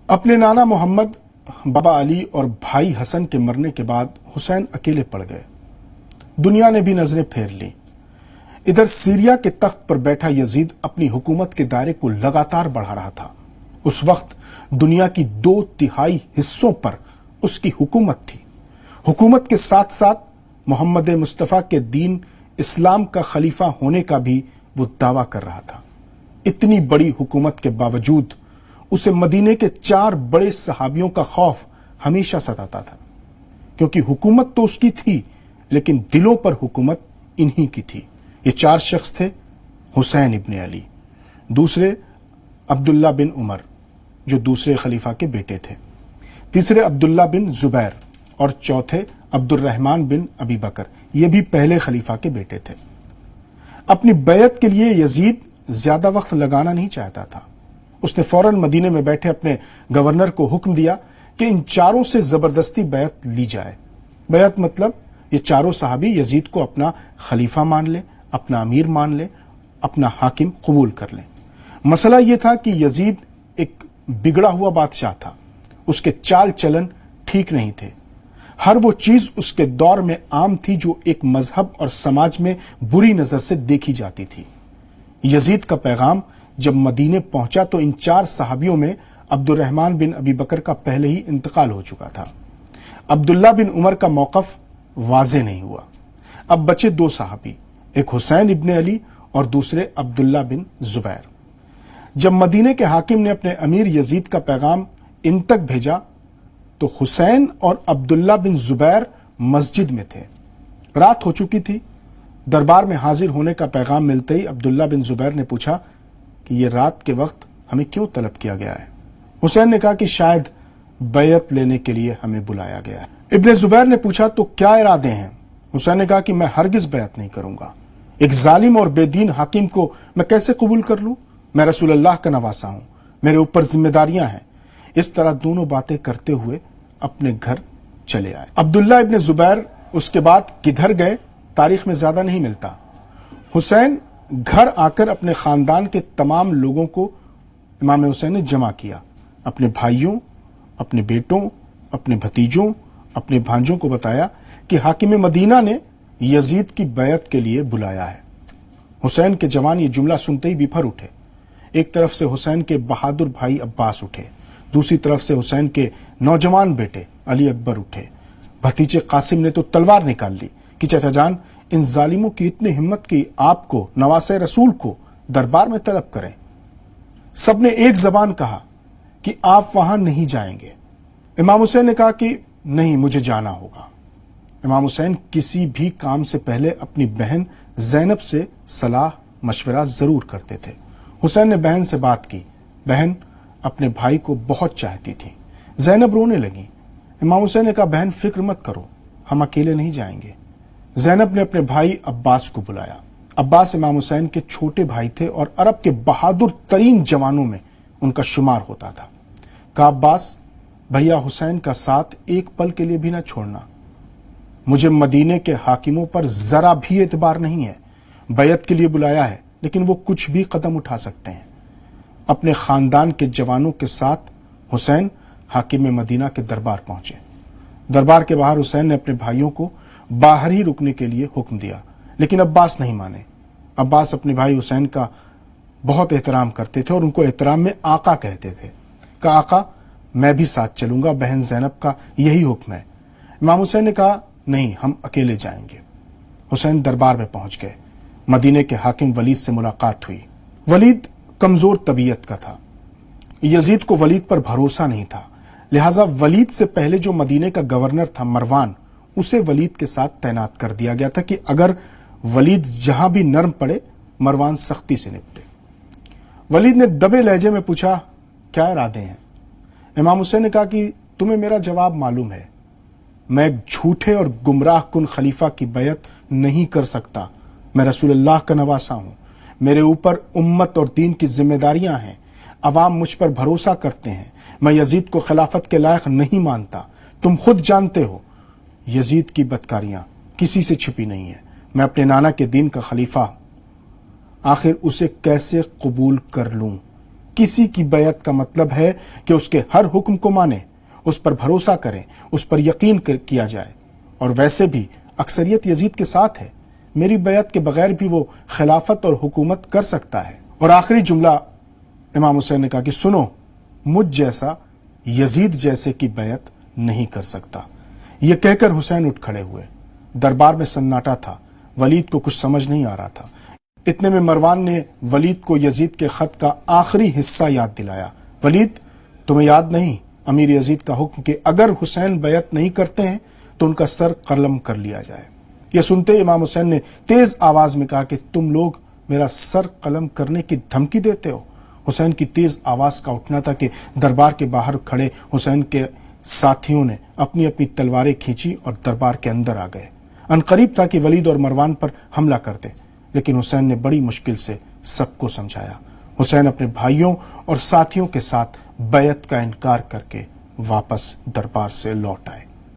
اپنے نانا محمد، بابا علی اور بھائی حسن کے مرنے کے بعد حسین اکیلے پڑ گئے۔ دنیا نے بھی نظریں پھیر لیں۔ ادھر سیریا کے تخت پر بیٹھا یزید اپنی حکومت کے دائرے کو لگاتار بڑھا رہا تھا۔ اس وقت دنیا کی 2/3 حصوں پر اس کی حکومت تھی۔ حکومت کے ساتھ ساتھ محمد مصطفیٰ کے دین اسلام کا خلیفہ ہونے کا بھی وہ دعویٰ کر رہا تھا۔ اتنی بڑی حکومت کے باوجود اسے مدینے کے 4 بڑے صحابیوں کا خوف ہمیشہ ستاتا تھا، کیونکہ حکومت تو اس کی تھی لیکن دلوں پر حکومت انہی کی تھی۔ یہ 4 شخص تھے: حسین ابن علی، دوسرے عبداللہ بن عمر جو دوسرے خلیفہ کے بیٹے تھے، تیسرے عبداللہ بن زبیر اور چوتھے عبد الرحمن بن ابی بکر، یہ بھی پہلے خلیفہ کے بیٹے تھے۔ اپنی بیعت کے لیے یزید زیادہ وقت لگانا نہیں چاہتا تھا۔ اس نے فوراً مدینے میں بیٹھے اپنے گورنر کو حکم دیا کہ ان 4 سے زبردستی بیعت لی جائے۔ بیعت مطلب یہ 4 صحابی یزید کو اپنا خلیفہ مان لیں، اپنا امیر مان لیں، اپنا حاکم قبول کر لیں۔ مسئلہ یہ تھا کہ یزید ایک بگڑا ہوا بادشاہ تھا، اس کے چال چلن ٹھیک نہیں تھے۔ ہر وہ چیز اس کے دور میں عام تھی جو ایک مذہب اور سماج میں بری نظر سے دیکھی جاتی تھی۔ یزید کا پیغام جب مدینے پہنچا تو ان 4 صحابیوں میں عبد الرحمن بن ابی بکر کا پہلے ہی انتقال ہو چکا تھا۔ عبداللہ بن عمر کا موقف واضح نہیں ہوا۔ اب بچے 2 صحابی، ایک حسین ابن علی اور دوسرے عبداللہ بن زبیر۔ جب مدینے کے حاکم نے اپنے امیر یزید کا پیغام ان تک بھیجا تو حسین اور عبداللہ بن زبیر مسجد میں تھے۔ رات ہو چکی تھی۔ دربار میں حاضر ہونے کا پیغام ملتے ہی عبداللہ بن زبیر نے پوچھا کہ یہ رات کے وقت ہمیں کیوں طلب کیا گیا ہے؟ حسین نے کہا کہ شاید بیعت لینے کے لیے ہمیں بلایا گیا ہے۔ ابن زبیر نے پوچھا تو کیا ارادے ہیں؟ حسین نے کہا کہ میں ہرگز بیعت نہیں کروں گا۔ ایک ظالم اور بے دین حاکم کو میں کیسے قبول کر لوں؟ میں رسول اللہ کا نواسا ہوں، میرے اوپر ذمہ داریاں ہیں۔ اس طرح دونوں باتیں کرتے ہوئے اپنے گھر چلے آئے۔ عبداللہ ابن زبیر اس کے بعد کدھر گئے تاریخ میں زیادہ نہیں ملتا۔ حسین گھر آ کر اپنے خاندان کے تمام لوگوں کو امام حسین نے جمع کیا، اپنے بھائیوں، اپنے بیٹوں، اپنے بھتیجوں، اپنے بھانجوں کو بتایا کہ حاکم مدینہ نے یزید کی بیعت کے لیے بلایا ہے۔ حسین کے جوان یہ جملہ سنتے ہی بفر اٹھے۔ ایک طرف سے حسین کے بہادر بھائی عباس اٹھے، دوسری طرف سے حسین کے نوجوان بیٹے علی اکبر اٹھے۔ بھتیجے قاسم نے تو تلوار نکال لی کہ چچا جان، ان ظالموں کی اتنی ہمت کی آپ کو، نواسے رسول کو، دربار میں طلب کریں۔ سب نے ایک زبان کہا کہ آپ وہاں نہیں جائیں گے۔ امام حسین نے کہا کہ نہیں، مجھے جانا ہوگا۔ امام حسین کسی بھی کام سے پہلے اپنی بہن زینب سے صلاح مشورہ ضرور کرتے تھے۔ حسین نے بہن سے بات کی۔ بہن اپنے بھائی کو بہت چاہتی تھی۔ زینب رونے لگی۔ امام حسین نے کہا بہن فکر مت کرو، ہم اکیلے نہیں جائیں گے۔ زینب نے اپنے بھائی عباس کو بلایا۔ عباس امام حسین کے چھوٹے بھائی تھے اور عرب کے بہادر ترین جوانوں میں ان کا شمار ہوتا تھا۔ کہا عباس، بھیا حسین کا ساتھ ایک پل کے لیے بھی نہ چھوڑنا۔ مجھے مدینے کے حاکموں پر ذرا بھی اعتبار نہیں ہے۔ بیعت کے لیے بلایا ہے لیکن وہ کچھ بھی قدم اٹھا سکتے ہیں۔ اپنے خاندان کے جوانوں کے ساتھ حسین حاکم مدینہ کے دربار پہنچے۔ دربار کے باہر حسین نے اپنے بھائیوں کو باہر ہی رکنے کے لیے حکم دیا، لیکن عباس نہیں مانے۔ عباس اپنے بھائی حسین کا بہت احترام کرتے تھے اور ان کو احترام میں آقا کہتے تھے۔ کہا آقا میں بھی ساتھ چلوں گا، بہن زینب کا یہی حکم ہے۔ امام حسین نے کہا نہیں، ہم اکیلے جائیں گے۔ حسین دربار میں پہنچ گئے۔ مدینے کے حاکم ولید سے ملاقات ہوئی۔ ولید کمزور طبیعت کا تھا۔ یزید کو ولید پر بھروسہ نہیں تھا، لہٰذا ولید سے پہلے جو مدینے کا گورنر تھا مروان، اسے ولید کے ساتھ تعینات کر دیا گیا تھا کہ اگر ولید جہاں بھی نرم پڑے مروان سختی سے نپٹے۔ ولید نے دبے لہجے میں پوچھا کیا ارادے ہیں؟ امام حسین نے کہا کہ تمہیں میرا جواب معلوم ہے، میں ایک جھوٹے اور گمراہ کن خلیفہ کی بیعت نہیں کر سکتا۔ میں رسول اللہ کا نواسا ہوں، میرے اوپر امت اور دین کی ذمہ داریاں ہیں، عوام مجھ پر بھروسہ کرتے ہیں، میں یزید کو خلافت کے لائق نہیں مانتا۔ تم خود جانتے ہو یزید کی بدکاریاں کسی سے چھپی نہیں ہیں، میں اپنے نانا کے دین کا خلیفہ ہوں، آخر اسے کیسے قبول کر لوں؟ کسی کی بیعت کا مطلب ہے کہ اس کے ہر حکم کو مانیں، اس پر بھروسہ کریں، اس پر یقین کیا جائے۔ اور ویسے بھی اکثریت یزید کے ساتھ ہے، میری بیعت کے بغیر بھی وہ خلافت اور حکومت کر سکتا ہے۔ اور آخری جملہ امام حسین نے کہا کہ سنو، مجھ جیسا یزید جیسے کی بیعت نہیں کر سکتا۔ یہ کہہ کر حسین اٹھ کھڑے ہوئے۔ دربار میں سناٹا تھا، ولید کو کچھ سمجھ نہیں آ رہا تھا۔ اتنے میں مروان نے ولید کو یزید کے خط کا آخری حصہ یاد دلایا۔ ولید، تمہیں یاد نہیں امیر یزید کا حکم کہ اگر حسین بیعت نہیں کرتے ہیں تو ان کا سر قلم کر لیا جائے۔ یہ سنتے امام حسین نے تیز آواز میں کہا کہ تم لوگ میرا سر قلم کرنے کی دھمکی دیتے ہو۔ حسین کی تیز آواز کا اٹھنا تھا کہ دربار کے باہر کھڑے حسین کے ساتھیوں نے اپنی اپنی تلواریں کھینچی اور دربار کے اندر آ گئے۔ عنقریب تھا کہ ولید اور مروان پر حملہ کرتے، لیکن حسین نے بڑی مشکل سے سب کو سمجھایا۔ حسین اپنے بھائیوں اور ساتھیوں کے ساتھ بیعت کا انکار کر کے واپس دربار سے لوٹ آئے۔